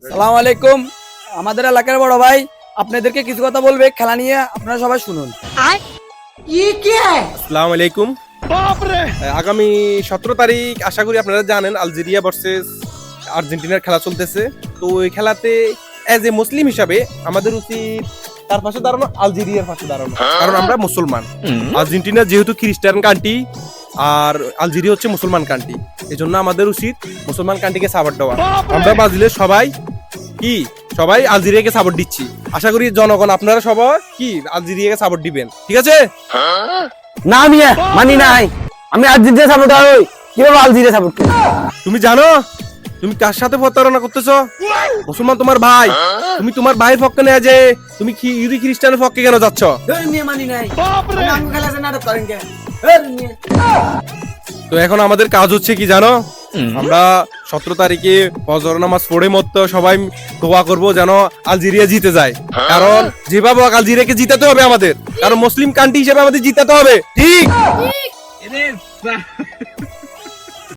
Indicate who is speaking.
Speaker 1: সালাম আলাইকুম। আমাদের এলাকার বড় ভাই আপনাদেরকে কিছু কথা বলবে খেলা নিয়ে, আপনারা সবাই শুনুন।
Speaker 2: আসসালামু আলাইকুম। আগামী 17 তারিখ আশা করি আপনারা জানেন আলজেরিয়া ভার্সেস আর্জেন্টিনার খেলা চলতেছে। তো ওই খেলাতে এজ এ মুসলিম হিসাবে আমাদের উচিত তার পাশে দাঁড়ানো, আলজেরিয়ার পাশে দাঁড়ানো, কারণ আমরা মুসলমান। আর্জেন্টিনা যেহেতু খ্রিস্টান কান্ট্রি আর আলজেরিয়া হচ্ছে মুসলমান কান্ট্রি, এই জন্য আমাদের উচিত মুসলমান কান্ট্রিকে সাপোর্ট দেওয়া। আমরা ব্রাজিলের সবাই আলজেরিয়াকে সাপোর্ট দিচ্ছি। আশা করি জনগণ আপনারা সবাই আলজেরিয়াকে সাপোর্ট দিবেন, ঠিক আছে?
Speaker 1: না মিয়া মানি নাই, আমি আর্জেন্টিনা সাপোর্ট করি, কিভাবে আলজেরিয়া সাপোর্ট করি?
Speaker 2: তুমি জানো তুমি কার সাথে প্রতারণা করতেছো? মুসলমান তোমার ভাই, তুমি তোমার ভাইয়ের পক্ষে নেয় যে তুমি ইহুদি খ্রিস্টানের পক্ষে কেন যাচ্ছ?
Speaker 1: মানি নাই, খেলা নাটক করেন কে?
Speaker 2: তো এখন আমাদের কাজ হচ্ছে কি জানো, আমরা 17 তারিখে ফজর নামাজ পড়ে মতো সবাই দোয়া করব যেন আলজেরিয়া জিতে যায়। কারণ যেভাবে হোক আলজেরিয়াকে জিতাতে হবে আমাদের, কারণ মুসলিম কান্ট্রি হিসেবে আমাদের জিতাতে হবে, ঠিক?